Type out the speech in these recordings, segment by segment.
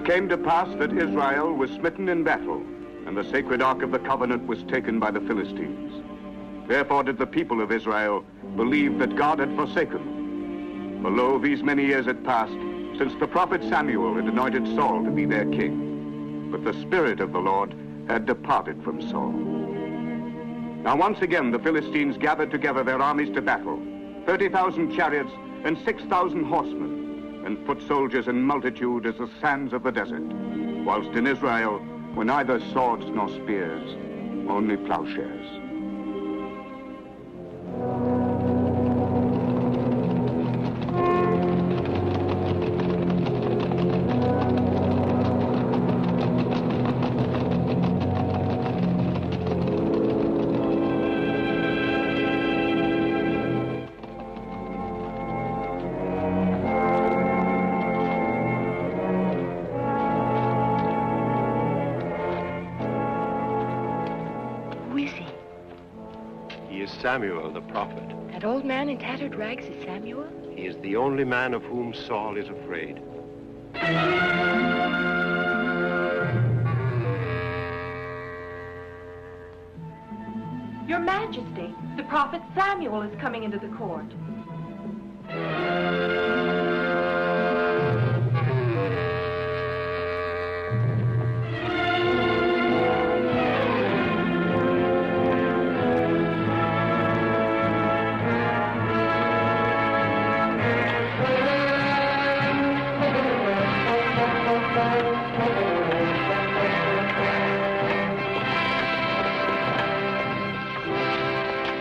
came to pass that Israel was smitten in battle, and the sacred Ark of the Covenant was taken by the Philistines. Therefore did the people of Israel believe that God had forsaken them. For lo, these many years had passed since the prophet Samuel had anointed Saul to be their king. But the Spirit of the Lord had departed from Saul. Now once again the Philistines gathered together their armies to battle, 30,000 chariots and 6,000 horsemen, and foot soldiers in multitude as the sands of the desert, whilst in Israel were neither swords nor spears, only plowshares. Samuel the prophet. That old man in tattered rags is Samuel? He is the only man of whom Saul is afraid. Your Majesty, the prophet Samuel is coming into the court.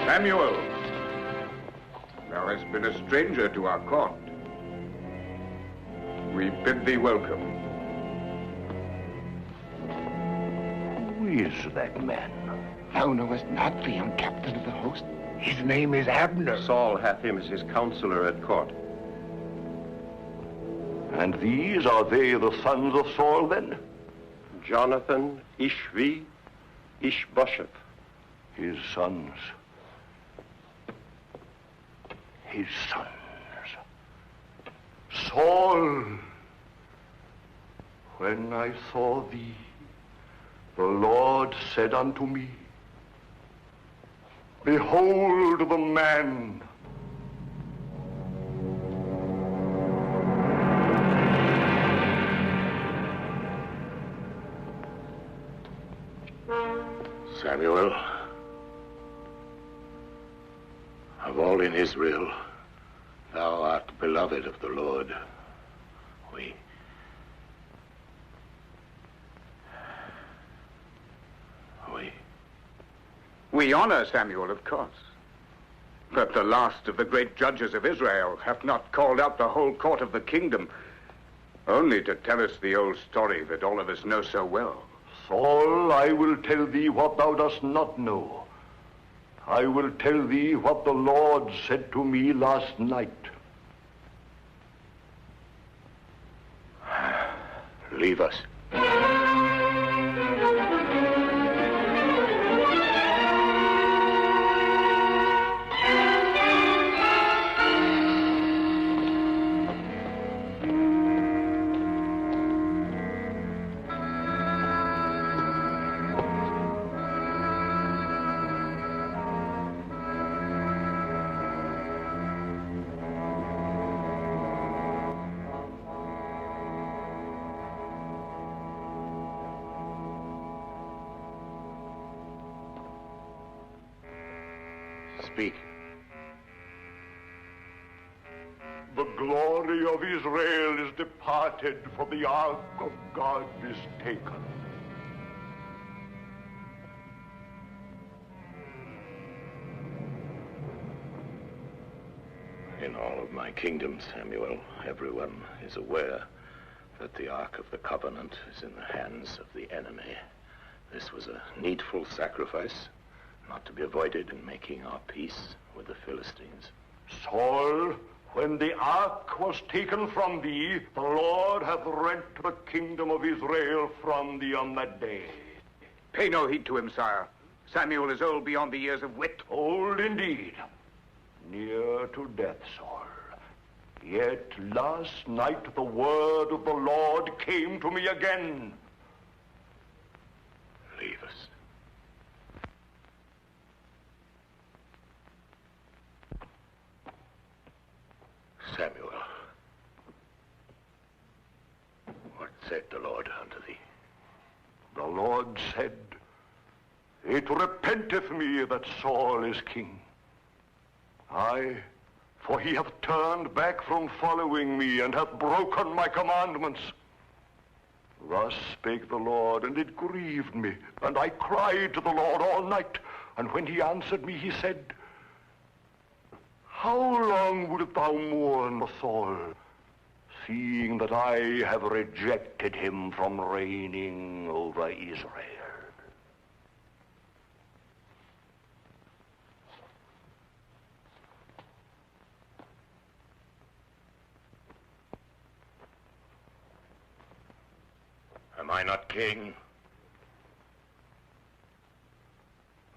Samuel, thou hast been a stranger to our court. We bid thee welcome. Who is that man? Thou knowest not the young captain of the host. His name is Abner. Saul hath him as his counselor at court. And these, are they the sons of Saul, then? Jonathan, Ishvi, Ishbosheth. His sons. His sons. Saul, when I saw thee, the Lord said unto me, behold the man. Samuel, of all in Israel, thou art beloved of the Lord. We honor Samuel, of course. But the last of the great judges of Israel hath not called out the whole court of the kingdom, only to tell us the old story that all of us know so well. Saul, I will tell thee what thou dost not know. I will tell thee what the Lord said to me last night. Leave us. Speak. The glory of Israel is departed, for the ark of God is taken. In all of my kingdom, Samuel, everyone is aware that the Ark of the Covenant is in the hands of the enemy. This was a needful sacrifice, not to be avoided in making our peace with the Philistines. Saul, when the ark was taken from thee, the Lord hath rent the kingdom of Israel from thee on that day. Pay no heed to him, sire. Samuel is old beyond the years of wit. Old indeed. Near to death, Saul. Yet last night the word of the Lord came to me again. Leave us. Samuel, what said the Lord unto thee? The Lord said, It repenteth me that Saul is king. Aye, for he hath turned back from following me, and hath broken my commandments. Thus spake the Lord, and it grieved me, and I cried to the Lord all night. And when he answered me, he said, How long wilt thou mourn for Saul, seeing that I have rejected him from reigning over Israel? Am I not king?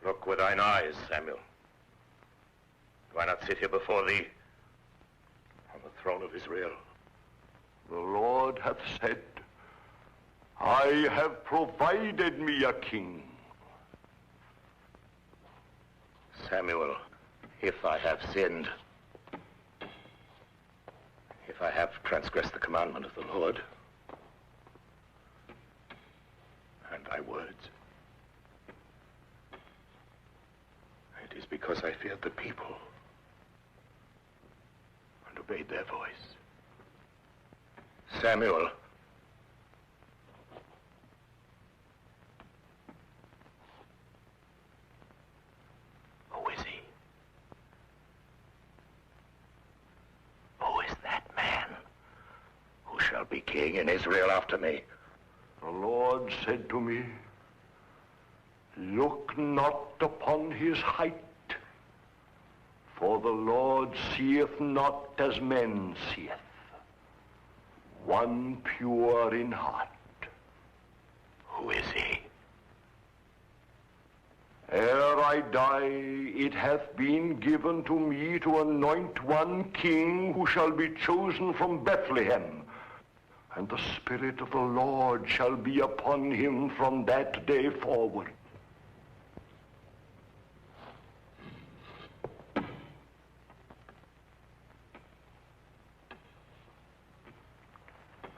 Look with thine eyes, Samuel. Do I not sit here before thee on the throne of Israel? The Lord hath said, I have provided me a king. Samuel, if I have sinned, if I have transgressed the commandment of the Lord, and thy words, it is because I feared the people and obeyed their voice. Samuel, who is he? Who is that man who shall be king in Israel after me? The Lord said to me, Look not upon his height, for the Lord seeth not as men seeth. One pure in heart. Who is he? Ere I die, it hath been given to me to anoint one king who shall be chosen from Bethlehem. And the Spirit of the Lord shall be upon him from that day forward.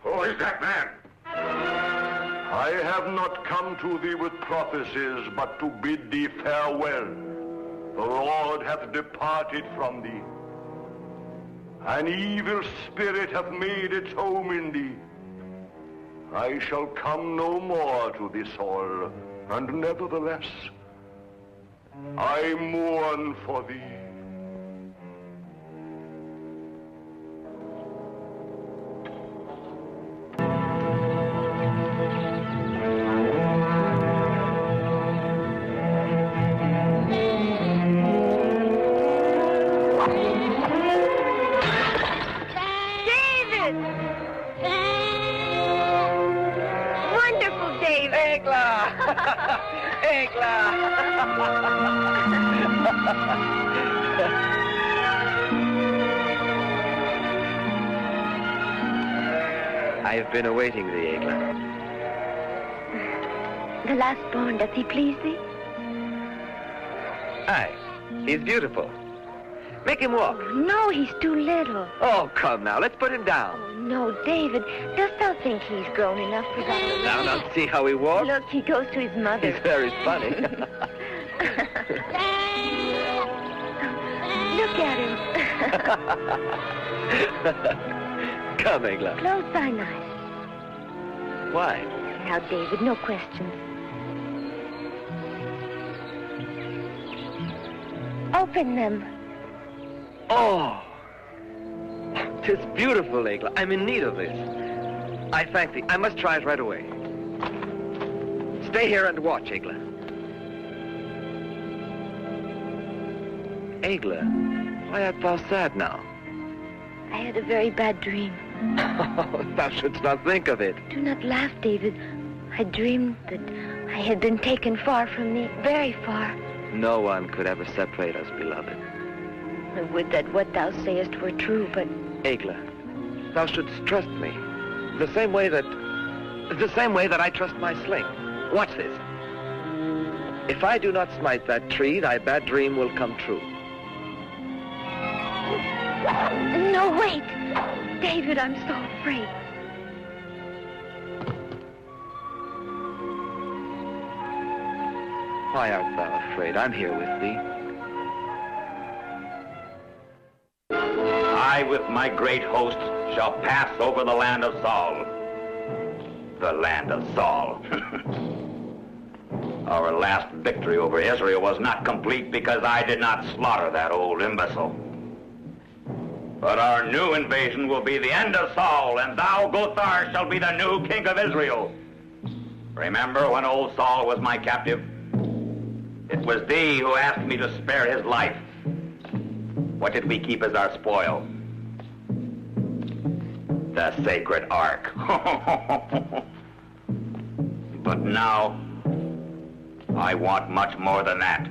Who is that man? I have not come to thee with prophecies, but to bid thee farewell. The Lord hath departed from thee. An evil spirit hath made its home in thee. I shall come no more to thee, Saul, and nevertheless, I mourn for thee. I have been awaiting thee, Egla. The last born, does he please thee? Aye, he's beautiful. Make him walk. No, he's too little. Oh, come now, let's put him down. Oh, no, David, dost thou think he's grown enough for that? Now, see how he walks? Look, he goes to his mother. He's very funny. Look at him. Come, Egla. Close thine eyes. Why? Now, David, no questions. Open them. Oh! 'Tis beautiful, Egla. I'm in need of this. I thank thee. I must try it right away. Stay here and watch, Egla. Egla, why art thou sad now? I had a very bad dream. Oh, thou shouldst not think of it. Do not laugh, David. I dreamed that I had been taken far from thee, very far. No one could ever separate us, beloved. Would that what thou sayest were true, but... Egla, thou shouldst trust me. The same way that I trust my sling. Watch this. If I do not smite that tree, thy bad dream will come true. No, wait! David, I'm so afraid. Why art thou afraid? I'm here with thee. I, with my great host, shall pass over the land of Saul. The land of Saul. Our last victory over Israel was not complete because I did not slaughter that old imbecile. But our new invasion will be the end of Saul, and thou, Gothar, shall be the new king of Israel. Remember when old Saul was my captive? It was thee who asked me to spare his life. What did we keep as our spoil? The sacred ark. But now, I want much more than that.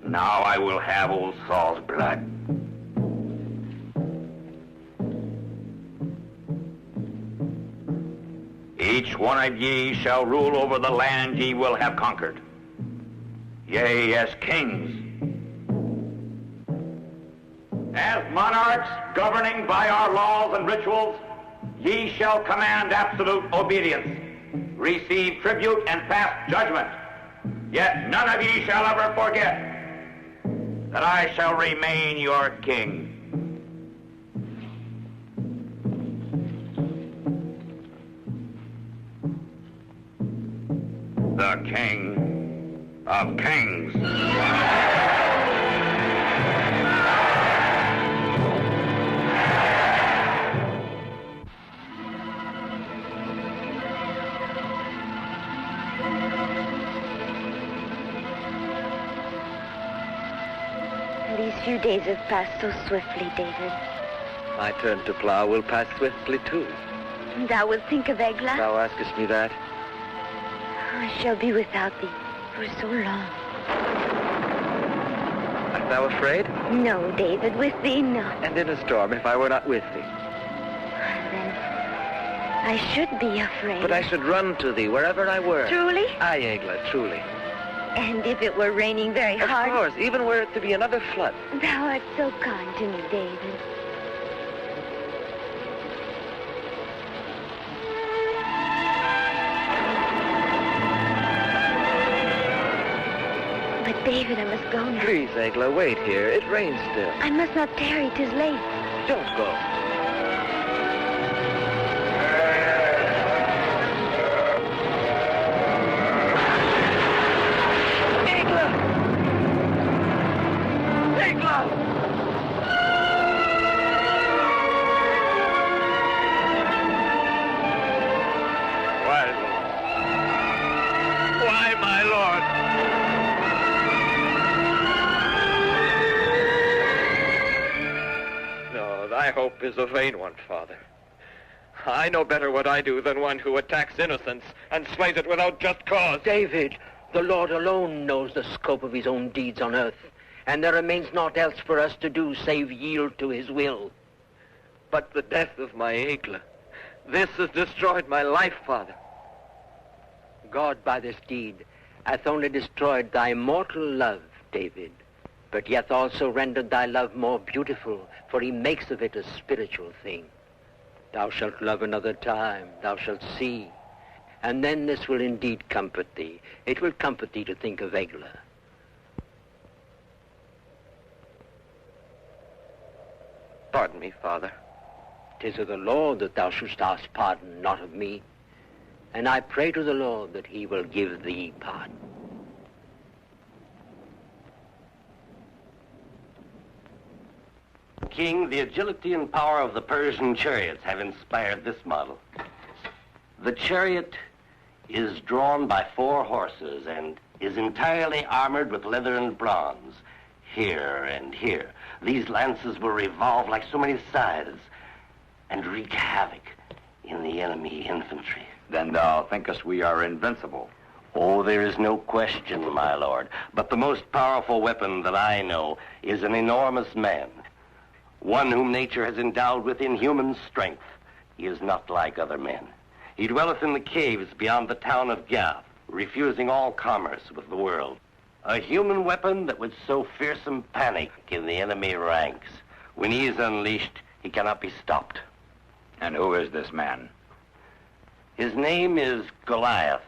Now I will have old Saul's blood. Each one of ye shall rule over the land ye will have conquered. Yea, as kings. As monarchs governing by our laws and rituals, ye shall command absolute obedience, receive tribute and pass judgment. Yet none of ye shall ever forget that I shall remain your king. The King of Kings. These few days have passed so swiftly, David. My turn to plow will pass swiftly, too. Thou wilt think of Egla? Thou askest me that? I shall be without thee for so long. Art thou afraid? No, David, with thee, no. And in a storm, if I were not with thee? Then I should be afraid. But I should run to thee wherever I were. Truly? Aye, Egla, truly. And if it were raining very hard? Of course, even were it to be another flood. Thou art so kind to me, David. But, David, I must go now. Please, Egla, wait here. It rains still. I must not tarry. 'Tis late. Don't go. Why, my lord? No, thy hope is a vain one, Father. I know better what I do than one who attacks innocence and slays it without just cause. David, the Lord alone knows the scope of his own deeds on earth, and there remains naught else for us to do save yield to his will. But the death of my Egla, this has destroyed my life, Father. God by this deed hath only destroyed thy mortal love, David, but yet also rendered thy love more beautiful, for he makes of it a spiritual thing. Thou shalt love another time, thou shalt see, and then this will indeed comfort thee. It will comfort thee to think of Egla. Pardon me, Father. 'Tis of the Lord that thou shouldst ask pardon, not of me. And I pray to the Lord that he will give thee pardon. King, the agility and power of the Persian chariots have inspired this model. The chariot is drawn by 4 horses and is entirely armored with leather and bronze, here and here. These lances will revolve like so many scythes and wreak havoc in the enemy infantry. Then thou thinkest we are invincible. Oh, there is no question, my lord. But the most powerful weapon that I know is an enormous man. One whom nature has endowed with inhuman strength. He is not like other men. He dwelleth in the caves beyond the town of Gath, refusing all commerce with the world. A human weapon that would sow fearsome panic in the enemy ranks. When he is unleashed, he cannot be stopped. And who is this man? His name is Goliath.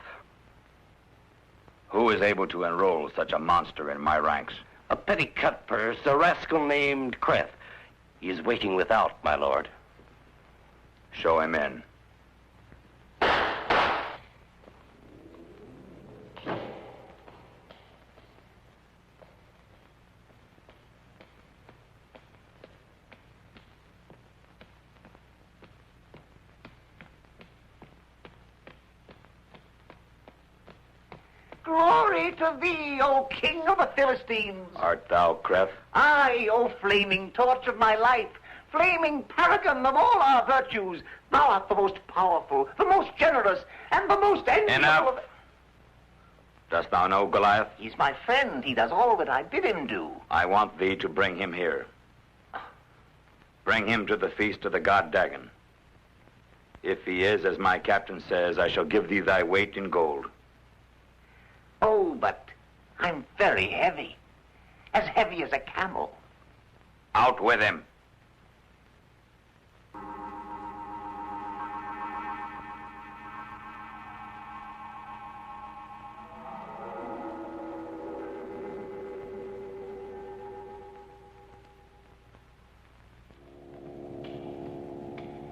Who is able to enroll such a monster in my ranks? A petty cutpurse, a rascal named Creth. He is waiting without, my lord. Show him in. Glory to thee, O King of the Philistines! Art thou Creth? Aye, O flaming torch of my life, flaming paragon of all our virtues, thou art the most powerful, the most generous, and the most enviable Enough. of... Dost thou know Goliath? He's my friend. He does all that I bid him do. I want thee to bring him here. Bring him to the feast of the god Dagon. If he is, as my captain says, I shall give thee thy weight in gold. Oh, but I'm very heavy. As heavy as a camel. Out with him.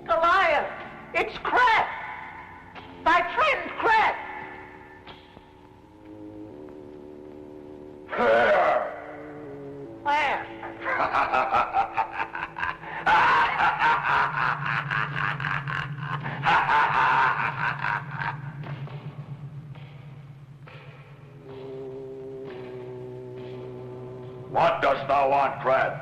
Goliath! It's Creth! Thy friend Creth! Where? What dost thou want, Creth?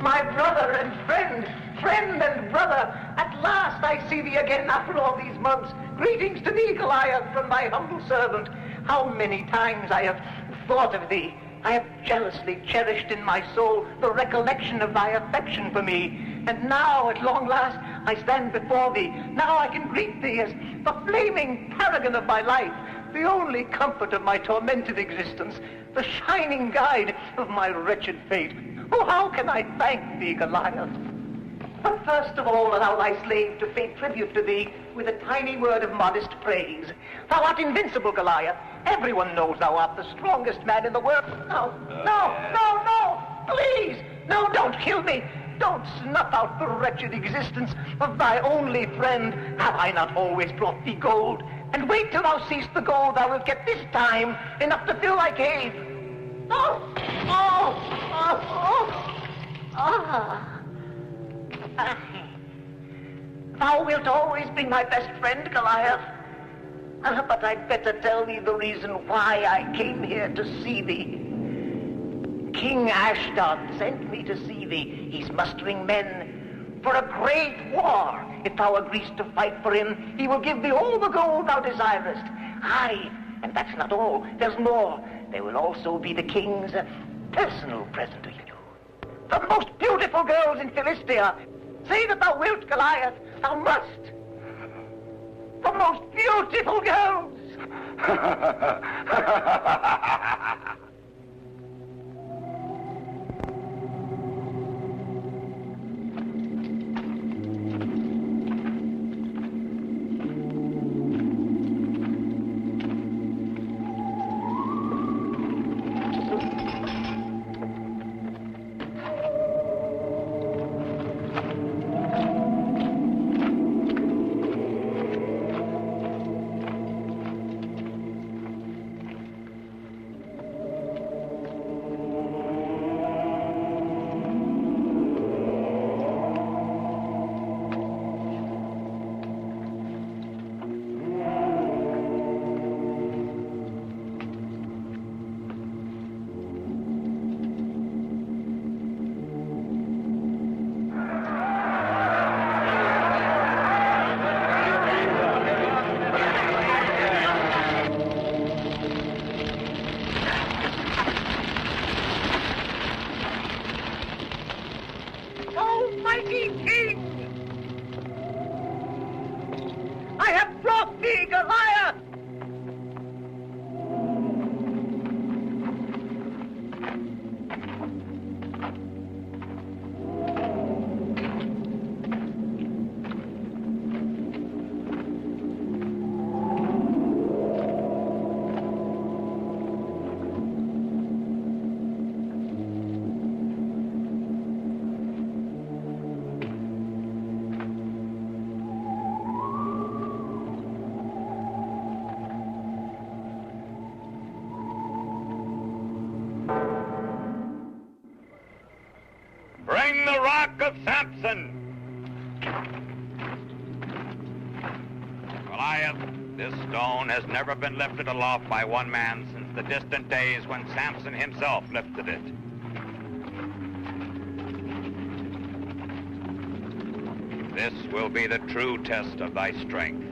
My brother and friend and brother, at last I see thee again after all these months. Greetings to thee, Goliath, from thy humble servant. How many times I have thought of thee. I have jealously cherished in my soul the recollection of thy affection for me. And now, at long last, I stand before thee. Now I can greet thee as the flaming paragon of my life, the only comfort of my tormented existence, the shining guide of my wretched fate. Oh, how can I thank thee, Goliath? But first of all, allow thy slave to pay tribute to thee with a tiny word of modest praise. Thou art invincible, Goliath. Everyone knows thou art the strongest man in the world. No, please! No, don't kill me! Don't snuff out the wretched existence of thy only friend. Have I not always brought thee gold? And wait till thou seest the gold thou wilt get this time, enough to fill thy cave. Thou wilt always be my best friend, Goliath. But I'd better tell thee the reason why I came here to see thee. King Ashdod sent me to see thee. He's mustering men for a great war. If thou agreest to fight for him, he will give thee all the gold thou desirest. Aye, and that's not all. There's more. There will also be the king's personal present to you. The most beautiful girls in Philistia. Say that thou wilt, Goliath. Thou must. The most beautiful girls. have brought thee, Goliath! Bring the rock of Samson! Goliath, this stone has never been lifted aloft by one man since the distant days when Samson himself lifted it. This will be the true test of thy strength.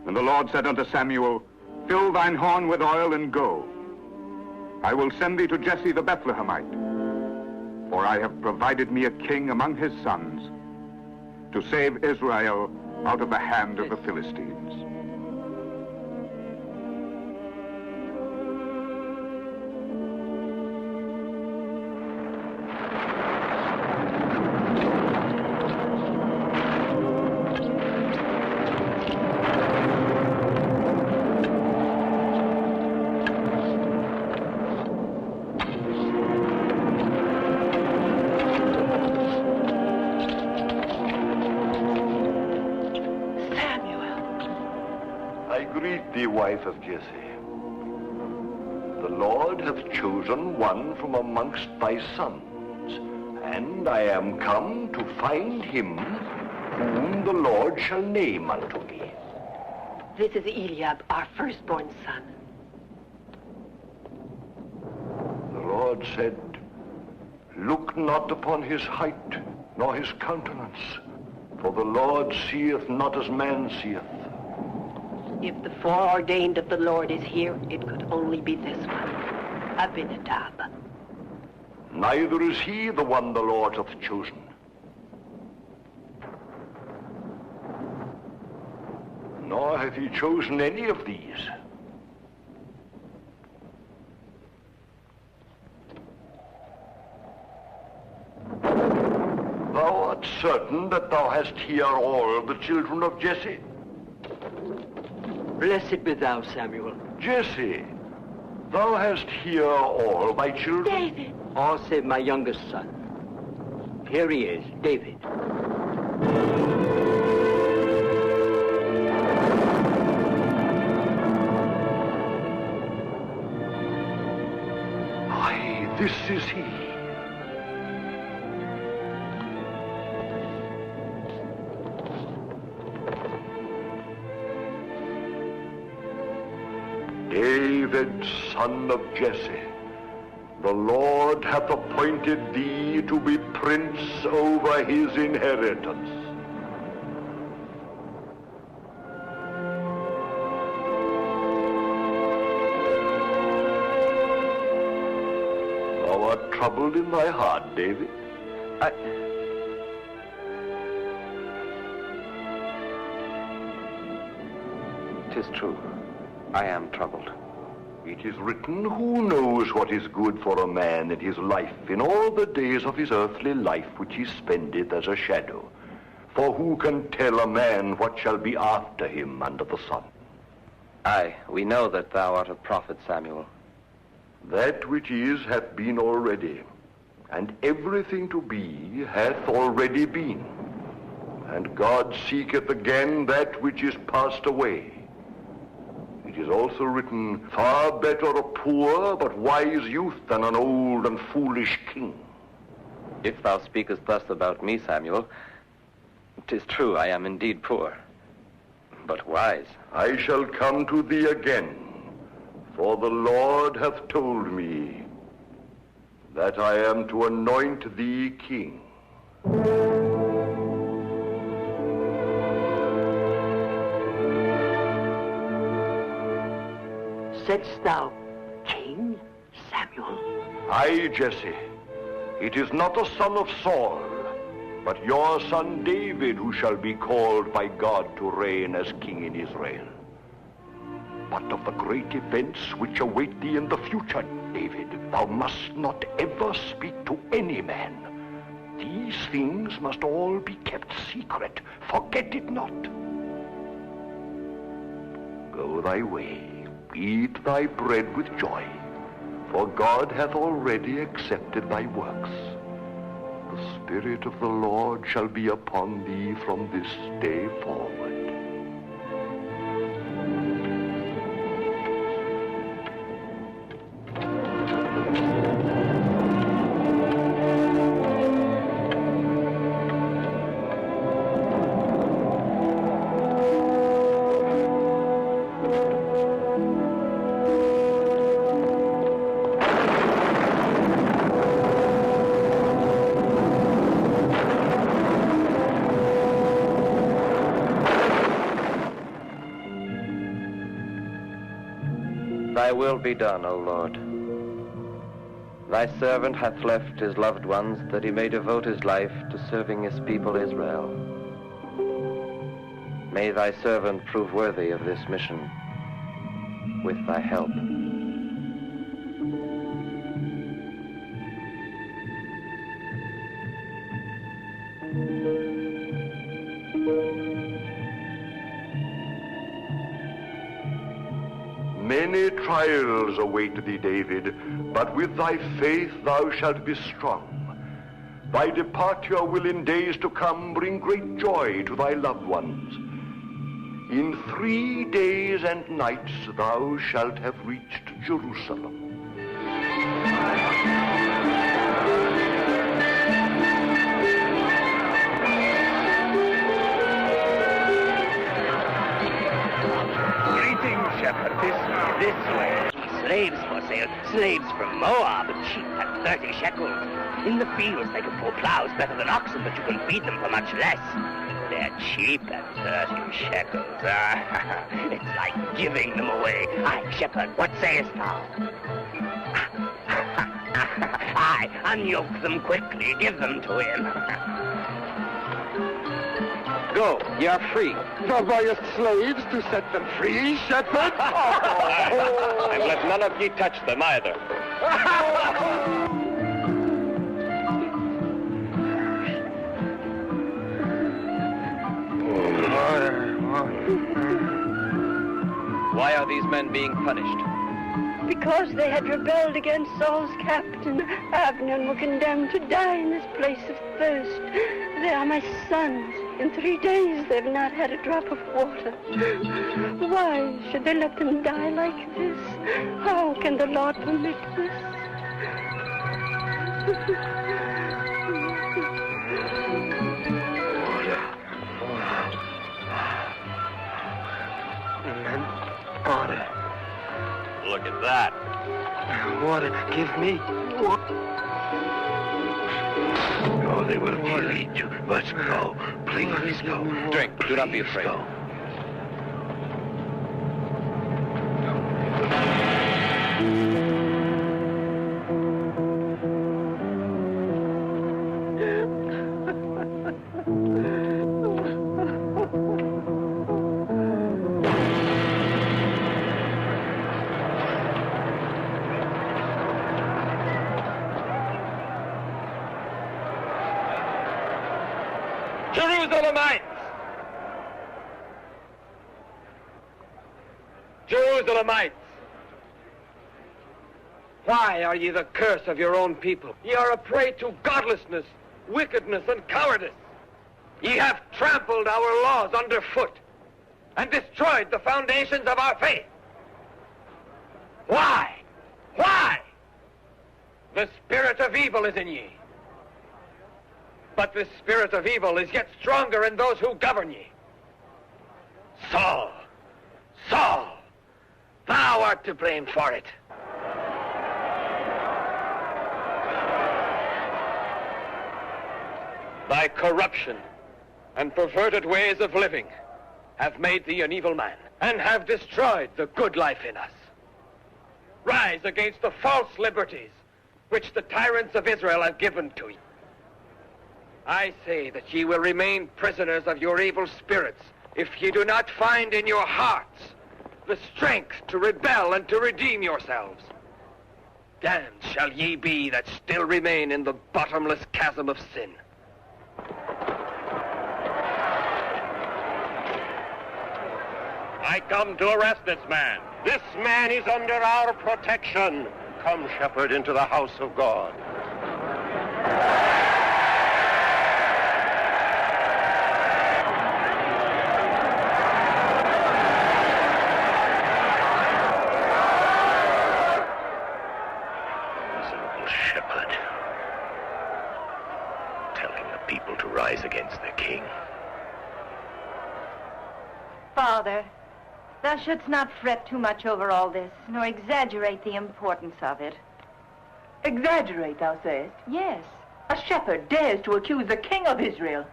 And the Lord said unto Samuel, Fill thine horn with oil and go. I will send thee to Jesse the Bethlehemite, for I have provided me a king among his sons, to save Israel out of the hand of the Philistines. Wife of Jesse, the Lord hath chosen one from amongst thy sons, and I am come to find him whom the Lord shall name unto me. This is Eliab, our firstborn son. The Lord said, Look not upon his height, nor his countenance, for the Lord seeth not as man seeth. If the foreordained of the Lord is here, it could only be this one, Abinadab. Neither is he the one the Lord hath chosen. Nor hath he chosen any of these. Thou art certain that thou hast here all the children of Jesse? Blessed be thou, Samuel. Jesse, thou hast here all my children? David. All save my youngest son. Here he is, David. Aye, this is he. David, son of Jesse, the Lord hath appointed thee to be prince over his inheritance. Thou art troubled in thy heart, David. Tis true. I am troubled. It is written, who knows what is good for a man in his life, in all the days of his earthly life which he spendeth as a shadow? For who can tell a man what shall be after him under the sun? Aye, we know that thou art a prophet, Samuel. That which is hath been already, and everything to be hath already been. And God seeketh again that which is passed away. It is also written, far better a poor but wise youth than an old and foolish king. If thou speakest thus about me, Samuel, 'tis true, I am indeed poor, but wise. I shall come to thee again, for the Lord hath told me that I am to anoint thee king. Saidst thou, King Samuel? Aye, Jesse. It is not a son of Saul, but your son David who shall be called by God to reign as king in Israel. But of the great events which await thee in the future, David, thou must not ever speak to any man. These things must all be kept secret. Forget it not. Go thy way. Eat thy bread with joy, for God hath already accepted thy works. The Spirit of the Lord shall be upon thee from this day forward. Thy will be done, O Lord. Thy servant hath left his loved ones that he may devote his life to serving his people Israel. May thy servant prove worthy of this mission with thy help. Many trials await thee, David, but with thy faith thou shalt be strong. Thy departure will in days to come bring great joy to thy loved ones. In 3 days and nights thou shalt have reached Jerusalem. Greetings, shepherdess. This way. Slaves for sale. Slaves from Moab, cheap at 30 shekels. In the fields they can pull plows better than oxen, but you can feed them for much less. They're cheap at 30 shekels. It's like giving them away. Aye, shepherd, what sayest thou? Aye, unyoke them quickly. Give them to him. Go, ye are free. Thou buyest slaves to set them free, shepherd? And let none of ye touch them either. Why are these men being punished? Because they had rebelled against Saul's captain, Abner, and were condemned to die in this place of thirst. They are my sons. In 3 days they've not had a drop of water. Why should they let them die like this? How can the Lord permit this? Water. Look at that. Water. Give me water. Oh, they will kill you. Let's go. Please go. Drink. Do not be afraid. Go. Jerusalemites! Jerusalemites! Why are ye the curse of your own people? Ye are a prey to godlessness, wickedness, and cowardice. Ye have trampled our laws underfoot and destroyed the foundations of our faith. Why? Why? The spirit of evil is in ye. But the spirit of evil is yet stronger in those who govern ye. Saul, Saul, thou art to blame for it. Thy corruption and perverted ways of living have made thee an evil man and have destroyed the good life in us. Rise against the false liberties which the tyrants of Israel have given to you. I say that ye will remain prisoners of your evil spirits if ye do not find in your hearts the strength to rebel and to redeem yourselves. Damned shall ye be that still remain in the bottomless chasm of sin. I come to arrest this man. This man is under our protection. Come, shepherd, into the house of God. Miserable shepherd, telling the people to rise against their king. Father, thou shouldst not fret too much over all this, nor exaggerate the importance of it. Exaggerate, thou sayest? Yes. A shepherd dares to accuse the king of Israel,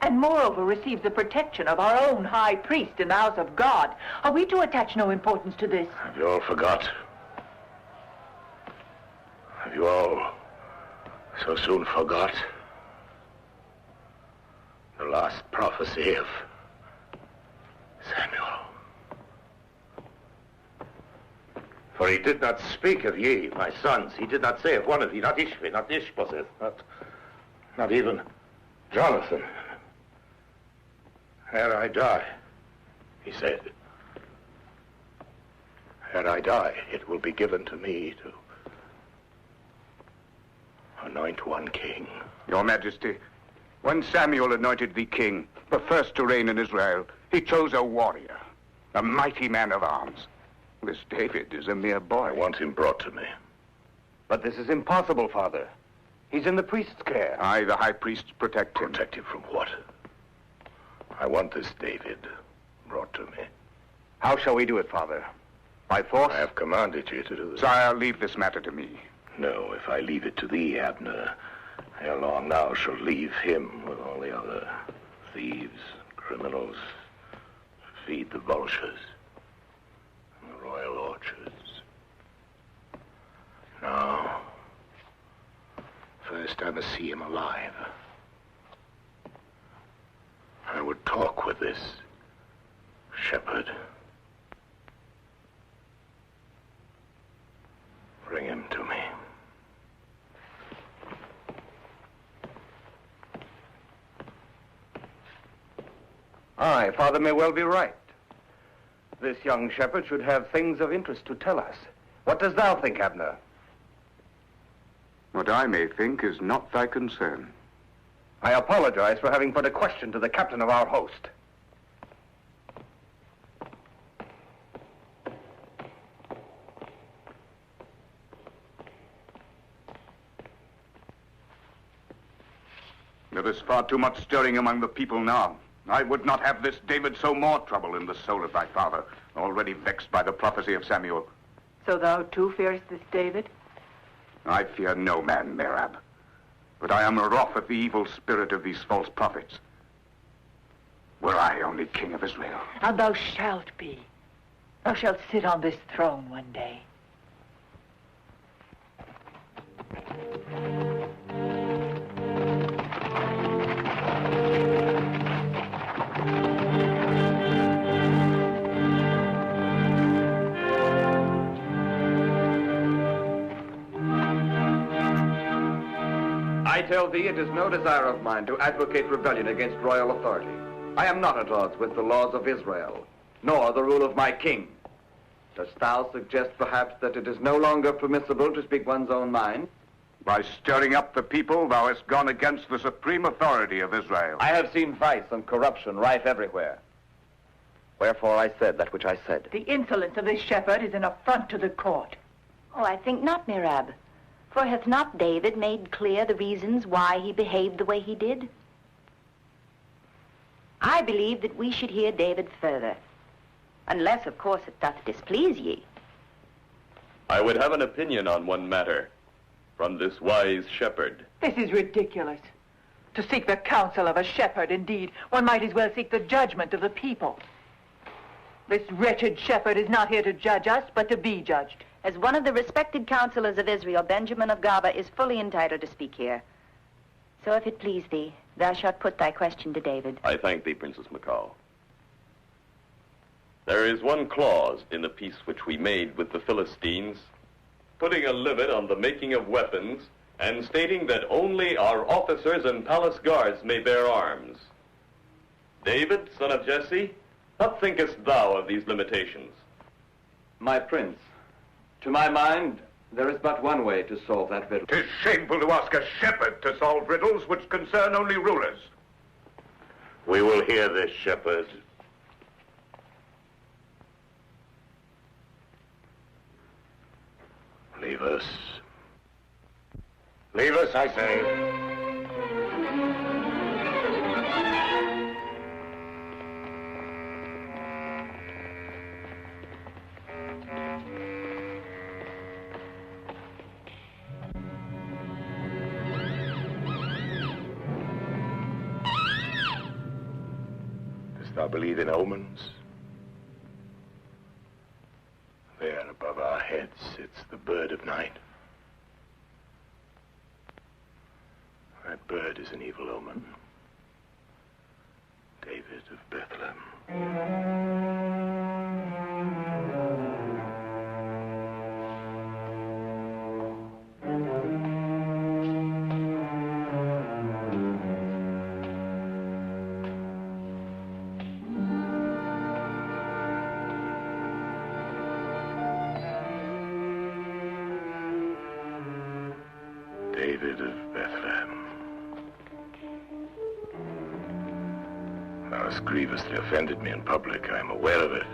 and moreover receives the protection of our own high priest in the house of God. Are we to attach no importance to this? Have you all forgot? Have you all so soon forgot the last prophecy of Samuel? For he did not speak of ye, my sons. He did not say of one of ye, not Ishvi, not Ishbosheth, not even Jonathan. Ere I die, He said, ere I die, it will be given to me to anoint one king. Your Majesty, when Samuel anointed thee king, the first to reign in Israel, he chose a warrior, a mighty man of arms. This David is a mere boy. I want him brought to me. But this is impossible, Father. He's in the priest's care. I, the high priest, protect him. Protect him from what? I want this David brought to me. How shall we do it, Father? By force? I have commanded you to do this. Sire, leave this matter to me. No, if I leave it to thee, Abner, ere long thou shalt leave him with all the other thieves, criminals, feed the vultures in the royal orchards. Now, first I must see him alive. I would talk with this shepherd. Bring him to me. Aye, Father may well be right. This young shepherd should have things of interest to tell us. What dost thou think, Abner? What I may think is not thy concern. I apologize for having put a question to the captain of our host. There is far too much stirring among the people now. I would not have this David sow more trouble in the soul of thy father, already vexed by the prophecy of Samuel. So thou too fearest this David? I fear no man, Merab. But I am wroth at the evil spirit of these false prophets. Were I only king of Israel. And thou shalt be. Thou shalt sit on this throne one day. I tell thee it is no desire of mine to advocate rebellion against royal authority. I am not at odds with the laws of Israel, nor the rule of my king. Dost thou suggest perhaps that it is no longer permissible to speak one's own mind? By stirring up the people, thou hast gone against the supreme authority of Israel. I have seen vice and corruption rife everywhere. Wherefore I said that which I said. The insolence of this shepherd is an affront to the court. Oh, I think not, Mirab. For hath not David made clear the reasons why he behaved the way he did? I believe that we should hear David further. Unless, of course, it doth displease ye. I would have an opinion on one matter from this wise shepherd. This is ridiculous. To seek the counsel of a shepherd, indeed, one might as well seek the judgment of the people. This wretched shepherd is not here to judge us, but to be judged. As one of the respected counselors of Israel, Benjamin of Gaba is fully entitled to speak here. So if it please thee, thou shalt put thy question to David. I thank thee, Princess Macau. There is one clause in the peace which we made with the Philistines, putting a limit on the making of weapons and stating that only our officers and palace guards may bear arms. David, son of Jesse, what thinkest thou of these limitations? My prince, to my mind, there is but one way to solve that riddle. 'Tis shameful to ask a shepherd to solve riddles which concern only rulers. We will hear this, shepherd. Leave us. Leave us, I say. Dost thou believe in omens? There above our heads sits the bird of night. That bird is an evil omen. David of Bethlehem. David of Bethlehem. Thou hast grievously offended me in public. I am aware of it.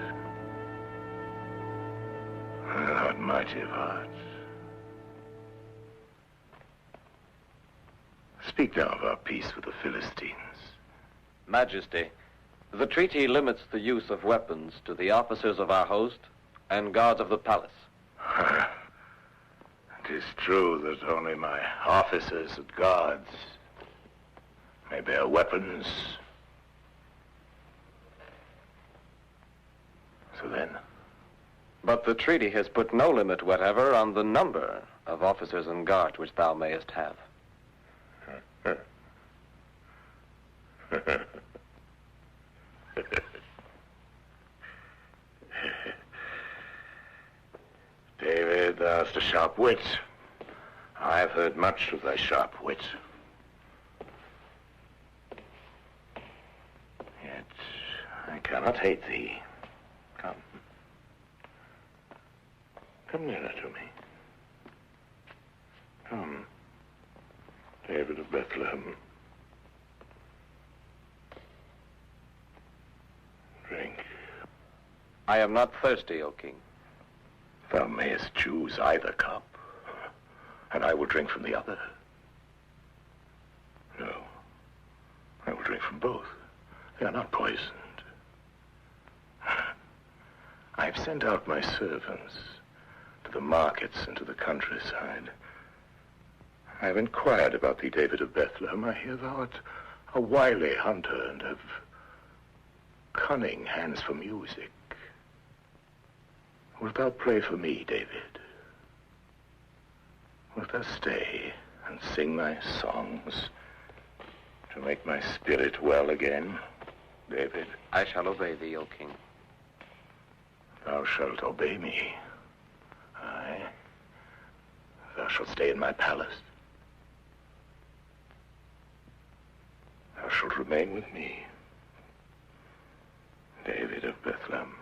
Thou art mighty of heart. Speak now of our peace with the Philistines. Majesty, the treaty limits the use of weapons to the officers of our host and guards of the palace. It is true that only my officers and guards may bear weapons. So then? But the treaty has put no limit whatever on the number of officers and guards which thou mayest have. David, thou hast a sharp wit. I've heard much of thy sharp wit. Yet I cannot hate thee. Come. Come nearer to me. Come, David of Bethlehem. Drink. I am not thirsty, O king. Thou mayest choose either cup, and I will drink from the other. No, I will drink from both. They are not poisoned. I have sent out my servants to the markets and to the countryside. I have inquired about thee, David of Bethlehem. I hear thou art a wily hunter and have cunning hands for music. Wilt thou play for me, David? Wilt thou stay and sing thy songs to make my spirit well again, David? I shall obey thee, O king. Thou shalt obey me. Aye. Thou shalt stay in my palace. shall remain with me. David of Bethlehem.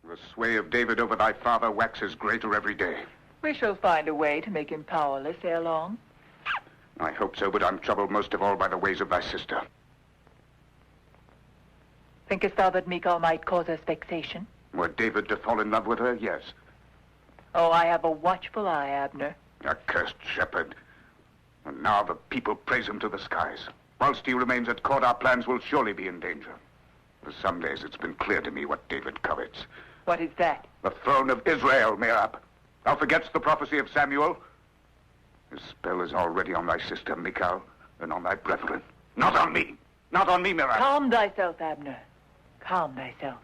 The sway of David over thy father waxes greater every day. We shall find a way to make him powerless ere long. I hope so, but I'm troubled most of all by the ways of thy sister. Thinkest thou that Michal might cause us vexation? Were David to fall in love with her, yes. Oh, I have a watchful eye, Abner. Accursed shepherd. And now the people praise him to the skies. Whilst he remains at court, our plans will surely be in danger. For some days it's been clear to me what David covets. What is that? The throne of Israel, Merab. Thou forgetst the prophecy of Samuel? His spell is already on thy sister, Michal, and on thy brethren. Not on me! Not on me, Merab! Calm thyself, Abner. Calm thyself,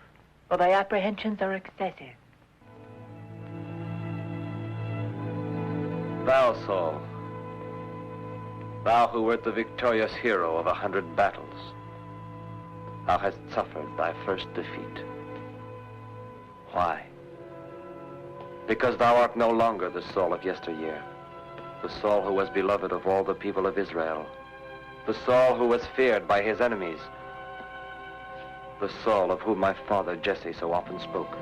for thy apprehensions are excessive. Thou, Saul, thou who wert the victorious hero of 100 battles, thou hast suffered thy first defeat. Why? Because thou art no longer the Saul of yesteryear, the Saul who was beloved of all the people of Israel, the Saul who was feared by his enemies, the Saul of whom my father Jesse so often spoke.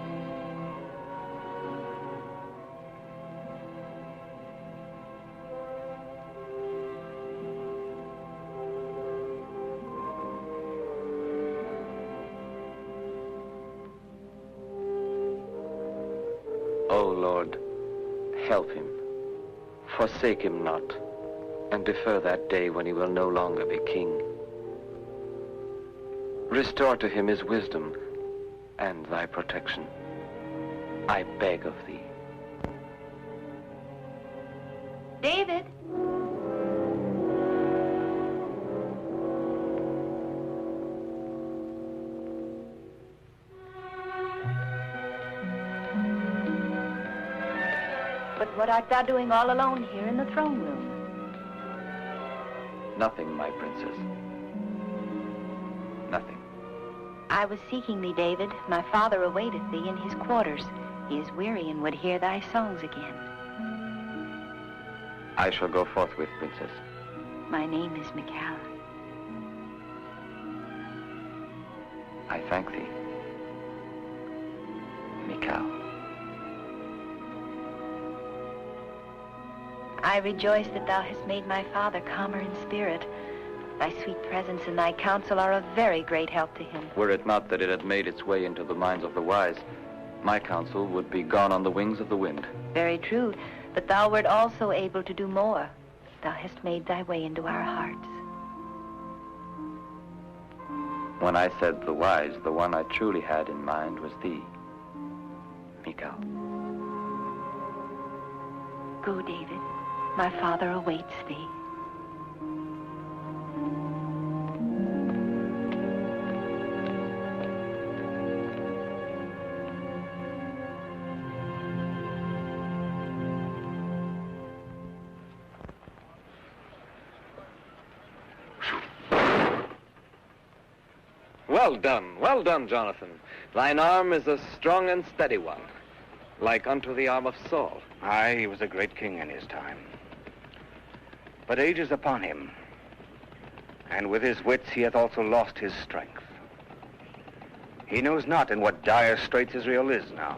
O Lord, help him, forsake him not, and defer that day when he will no longer be king. Restore to him his wisdom and thy protection, I beg of thee. David? But what art thou doing all alone here in the throne room? Nothing, my princess. Nothing. I was seeking thee, David. My father awaiteth thee in his quarters. He is weary and would hear thy songs again. I shall go forthwith, princess. My name is Michal. I thank thee, Michal. I rejoice that thou hast made my father calmer in spirit. Thy sweet presence and thy counsel are of very great help to him. Were it not that it had made its way into the minds of the wise, my counsel would be gone on the wings of the wind. Very true, but thou wert also able to do more. Thou hast made thy way into our hearts. When I said the wise, the one I truly had in mind was thee, Michal. Go, David. My father awaits thee. Well done, Jonathan. Thine arm is a strong and steady one, like unto the arm of Saul. Aye, he was a great king in his time. But age is upon him, and with his wits he hath also lost his strength. He knows not in what dire straits Israel is now.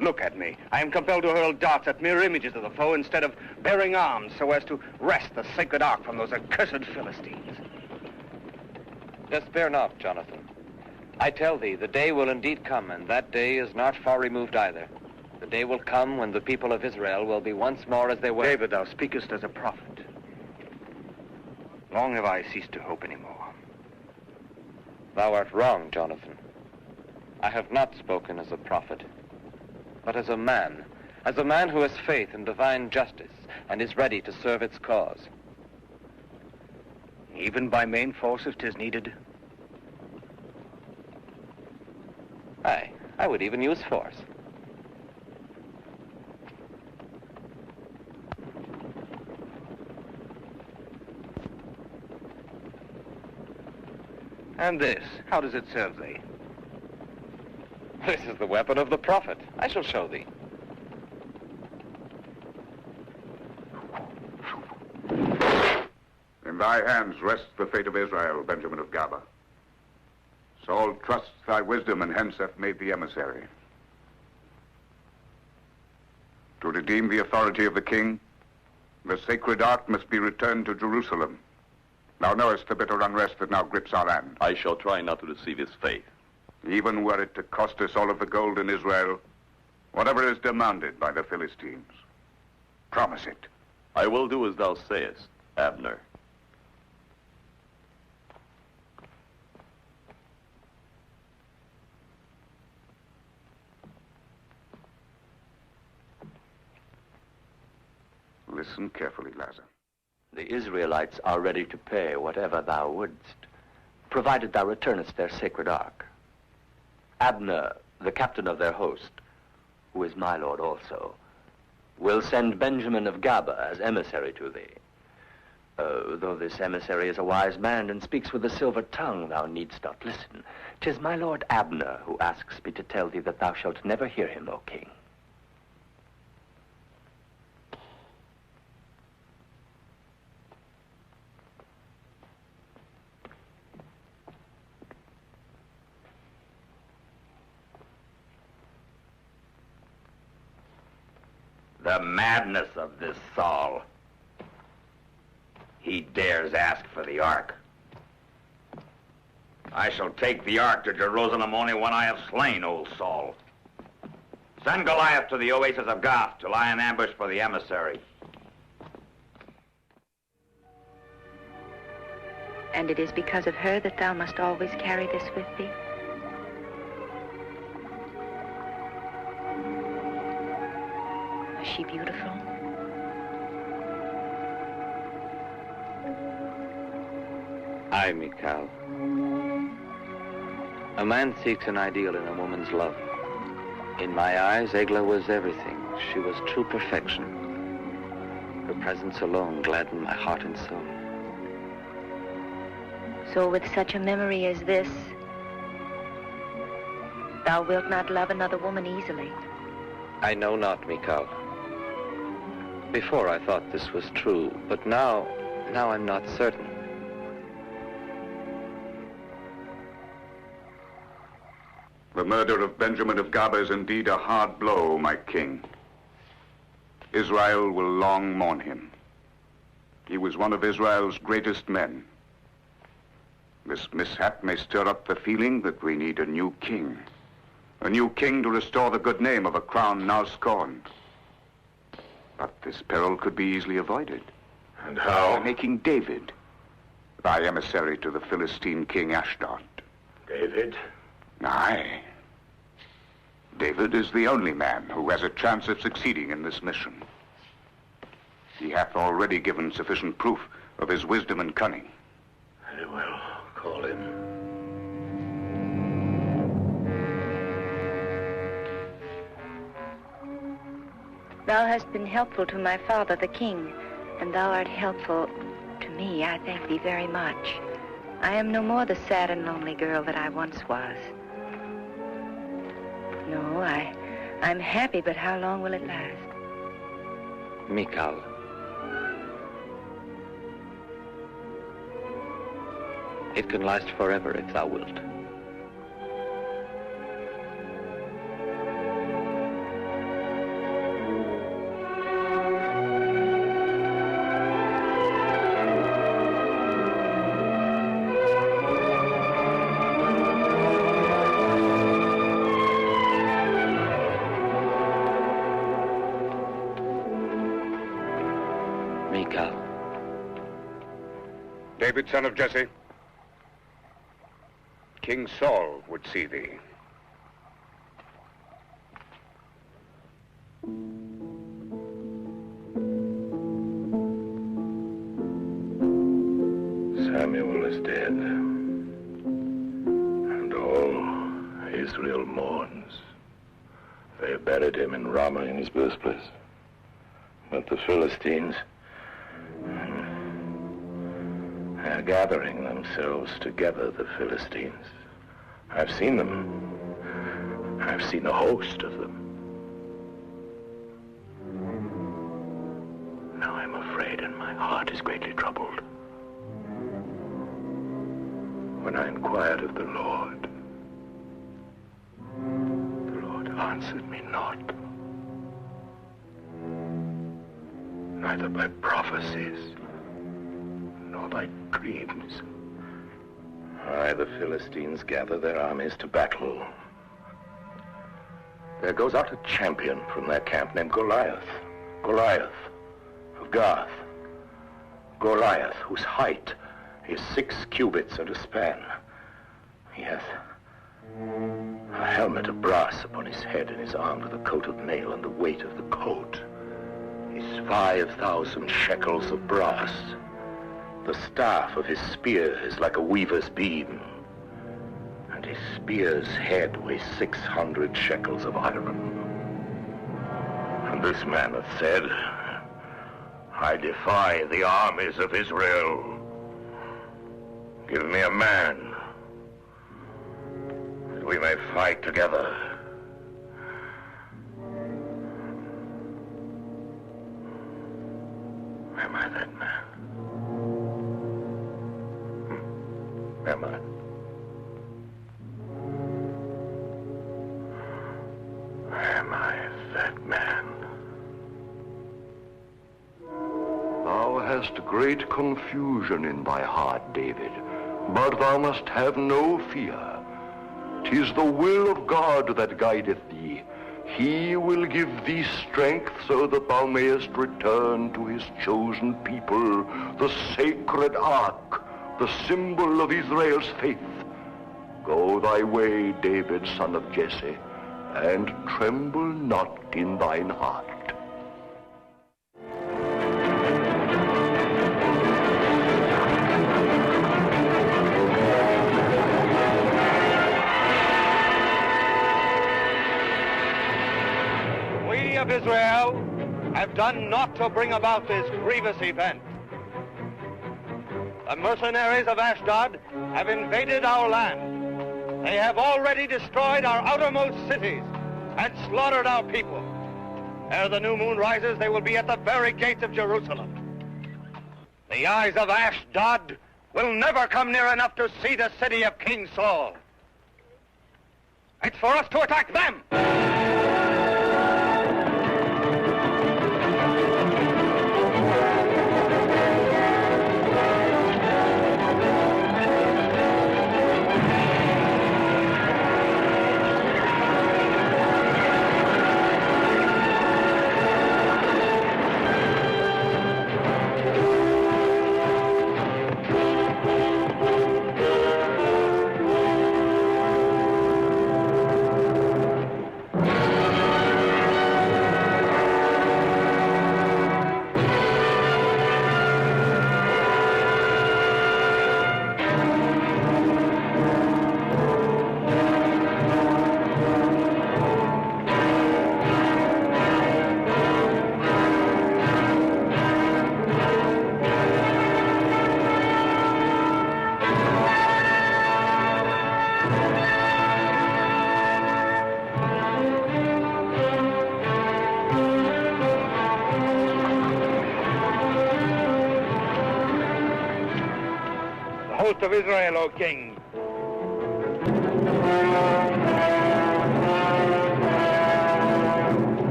Look at me. I am compelled to hurl darts at mere images of the foe instead of bearing arms so as to wrest the sacred ark from those accursed Philistines. Despair not, Jonathan. I tell thee, the day will indeed come, and that day is not far removed either. The day will come when the people of Israel will be once more as they were. David, thou speakest as a prophet. Long have I ceased to hope any more. Thou art wrong, Jonathan. I have not spoken as a prophet, but as a man who has faith in divine justice and is ready to serve its cause. Even by main force if 'tis needed? Aye, I would even use force. And this, how does it serve thee? This is the weapon of the prophet. I shall show thee. In thy hands rests the fate of Israel, Benjamin of Gaba. Saul trusts thy wisdom and hence hath made thee emissary. To redeem the authority of the king, the sacred ark must be returned to Jerusalem. Thou knowest the bitter unrest that now grips our land. I shall try not to deceive his faith. Even were it to cost us all of the gold in Israel, whatever is demanded by the Philistines. Promise it. I will do as thou sayest, Abner. Listen carefully, Lazar. The Israelites are ready to pay whatever thou wouldst, provided thou returnest their sacred ark. Abner, the captain of their host, who is my lord also, will send Benjamin of Gaba as emissary to thee. Though this emissary is a wise man and speaks with a silver tongue, thou needst not listen. 'Tis my lord Abner who asks me to tell thee that thou shalt never hear him, O king. The madness of this Saul. He dares ask for the ark. I shall take the ark to Jerusalem only when I have slain old Saul. Send Goliath to the oasis of Gath to lie in ambush for the emissary. And it is because of her that thou must always carry this with thee? Was she beautiful? Aye, Michal. A man seeks an ideal in a woman's love. In my eyes, Egla was everything. She was true perfection. Her presence alone gladdened my heart and soul. So with such a memory as this, thou wilt not love another woman easily. I know not, Michal. Before I thought this was true, but now I'm not certain. The murder of Benjamin of Gaba is indeed a hard blow, my king. Israel will long mourn him. He was one of Israel's greatest men. This mishap may stir up the feeling that we need a new king. A new king to restore the good name of a crown now scorned. But this peril could be easily avoided. And how? By making David thy emissary to the Philistine king Ashdod. David? Aye. David is the only man who has a chance of succeeding in this mission. He hath already given sufficient proof of his wisdom and cunning. Very well. Call him. Thou hast been helpful to my father, the king, and thou art helpful to me. I thank thee very much. I am no more the sad and lonely girl that I once was. No, I'm happy, but how long will it last? Michal. It can last forever if thou wilt. Cal. David, son of Jesse, King Saul would see thee. Samuel is dead, and all Israel mourns. They buried him in Ramah in his birthplace. But the Philistines are gathering themselves together, the Philistines. I've seen them. I've seen a host of them. Now I'm afraid, and my heart is greatly troubled. When I inquired of the Lord answered me not, neither by prophecies nor by dreams. The Philistines gather their armies to battle. There goes out a champion from their camp named Goliath. Goliath of Gath. Goliath, whose height is 6 cubits and a span. He hath a helmet of brass upon his head, and is armed with a coat of mail, and the weight of the coat is 5,000 shekels of brass. The staff of his spear is like a weaver's beam, and his spear's head weighs 600 shekels of iron. And this man hath said, I defy the armies of Israel. Give me a man, that we may fight together. Am I that man? Am I? Am I that man? Thou hast great confusion in thy heart, David, but thou must have no fear. 'Tis the will of God that guideth thee. He will give thee strength so that thou mayest return to his chosen people, the sacred ark, the symbol of Israel's faith. Go thy way, David, son of Jesse, and tremble not in thine heart. We of Israel have done naught to bring about this grievous event. The mercenaries of Ashdod have invaded our land. They have already destroyed our outermost cities and slaughtered our people. Ere the new moon rises, they will be at the very gates of Jerusalem. The eyes of Ashdod will never come near enough to see the city of King Saul. It's for us to attack them. Of Israel, O King.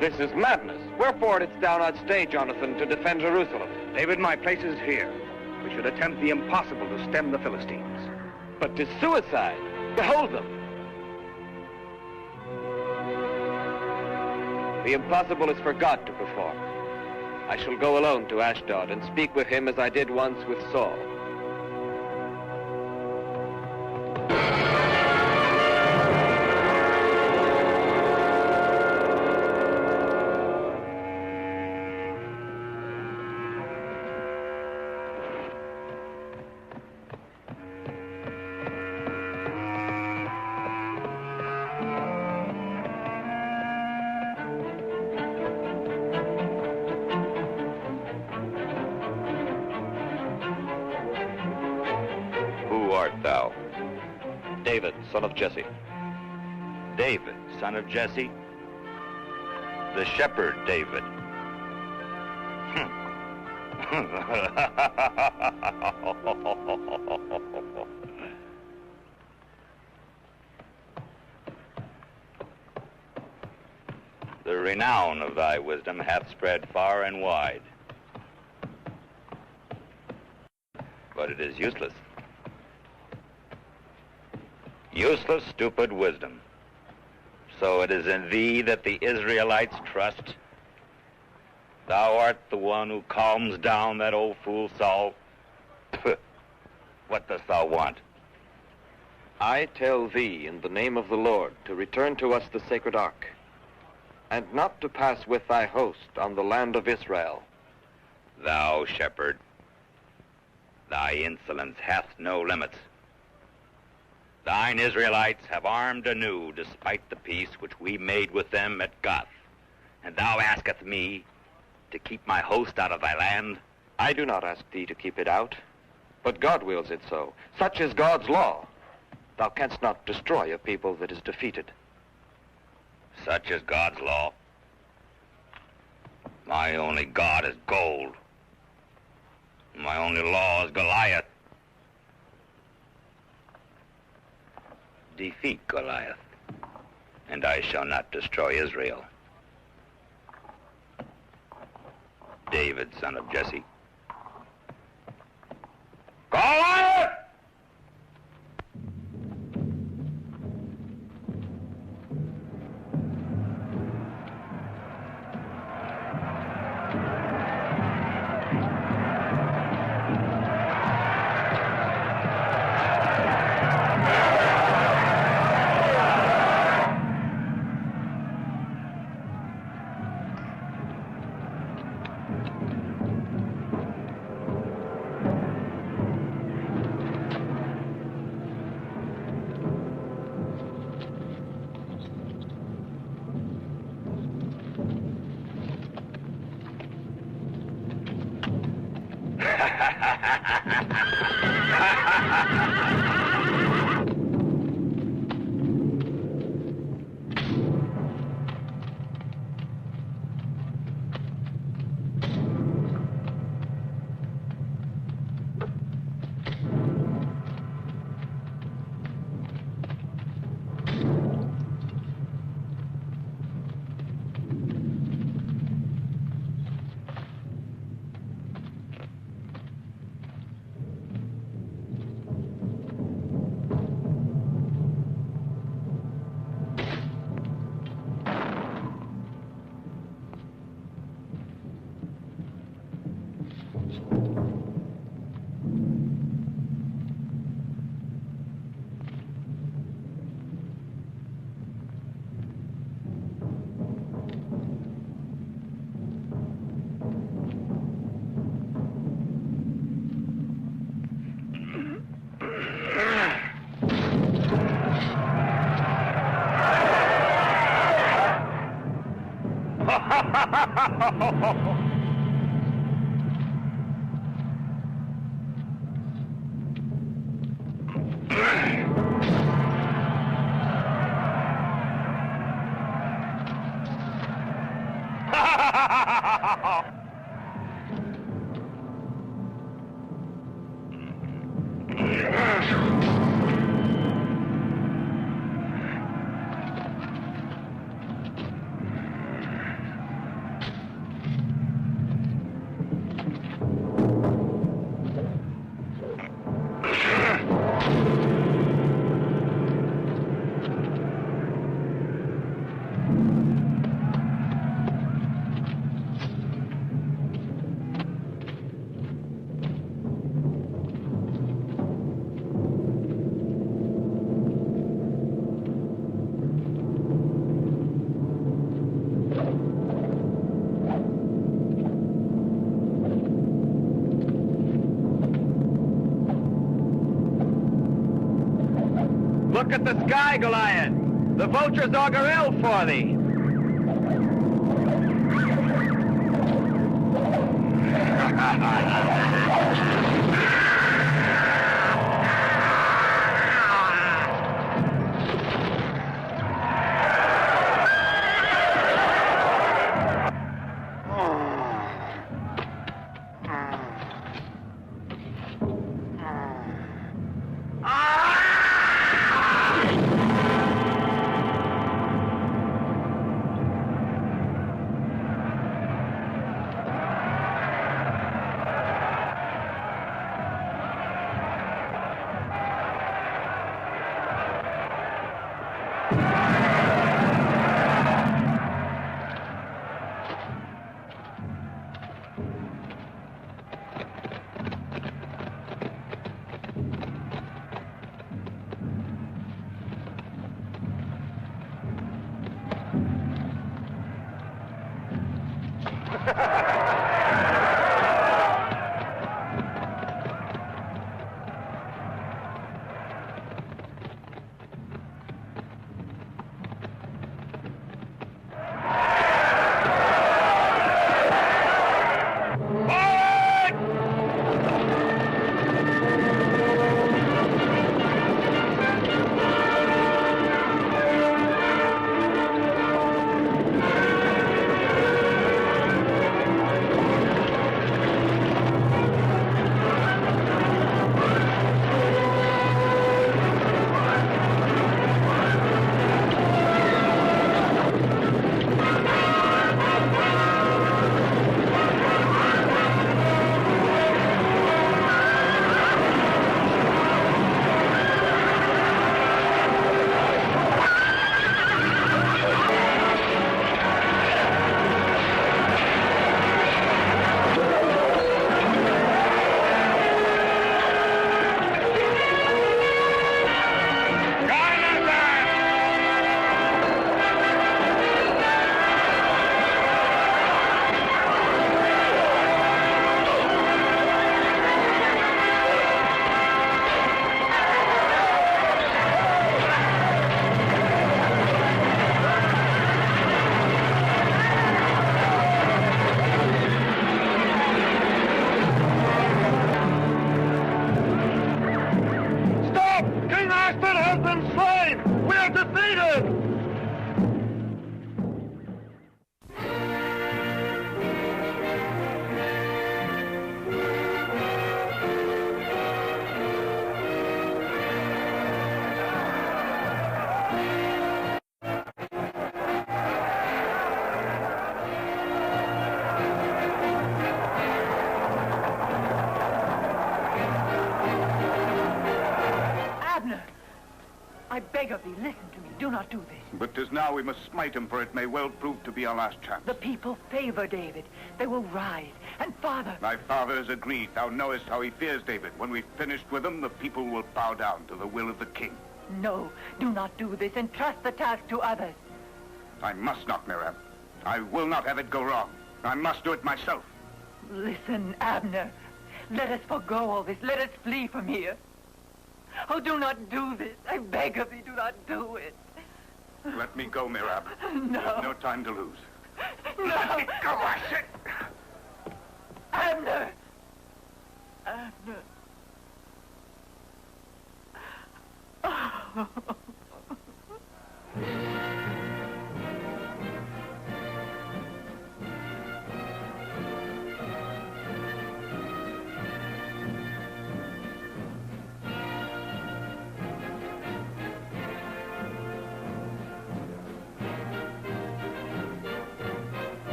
This is madness. Wherefore didst thou not stay, Jonathan, to defend Jerusalem? David, my place is here. we should attempt the impossible to stem the Philistines. But 'tis suicide. Behold them. The impossible is for God to perform. I shall go alone to Ashdod and speak with him as I did once with Saul. Who art thou? David, son of Jesse. David, son of Jesse? The shepherd David. The renown of thy wisdom hath spread far and wide. But it is useless. Useless, stupid wisdom. So it is in thee that the Israelites trust. Thou art the one who calms down that old fool Saul. What dost thou want? I tell thee in the name of the Lord to return to us the sacred ark, and not to pass with thy host on the land of Israel. Thou shepherd, thy insolence hath no limits. Thine Israelites have armed anew despite the peace which we made with them at Gath. And thou askest me to keep my host out of thy land? I do not ask thee to keep it out, but God wills it so. Such is God's law. Thou canst not destroy a people that is defeated. Such is God's law. My only God is gold. My only law is Goliath. Defeat Goliath, and I shall not destroy Israel. David, son of Jesse. Goliath! Look at the sky, Goliath. The vultures augur ill for thee. I beg of thee, listen to me. Do not do this. But 'tis now we must smite him, for it may well prove to be our last chance. The people favor David. They will rise. And father... Thy father has agreed. Thou knowest how he fears David. When we've finished with him, the people will bow down to the will of the king. No, do not do this. Entrust the task to others. I must not, Miriam. I will not have it go wrong. I must do it myself. Listen, Abner. Let us forego all this. Let us flee from here. Oh, do not do this. I beg of thee, do not do it. Let me go, Mirab. No. There's no time to lose. No. Let me go, I said. Abner. Abner. Oh.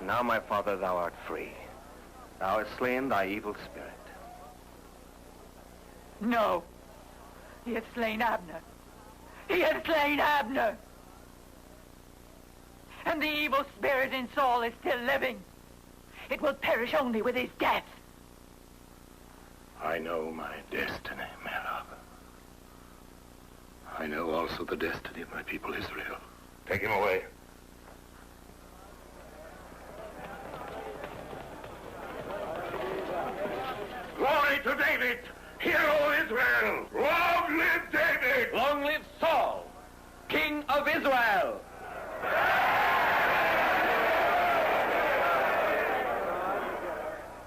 now, my father, thou art free. Thou hast slain thy evil spirit. No. He has slain Abner. He has slain Abner. And the evil spirit in Saul is still living. It will perish only with his death. I know my destiny, Merab. I know also the destiny of my people Israel. Take him away. Glory to David, hero of Israel! Long live David! Long live Saul, King of Israel!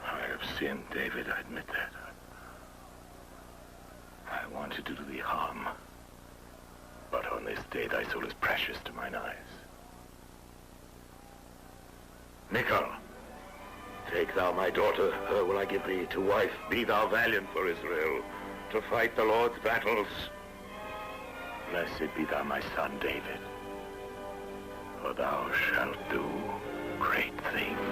I have sinned, David, I admit that. I wanted to do thee harm. But on this day thy soul is precious to mine eyes. Michal, take thou my daughter, her will I give thee to wife. Be thou valiant for Israel, to fight the Lord's battles. Blessed be thou my son, David, for thou shalt do great things.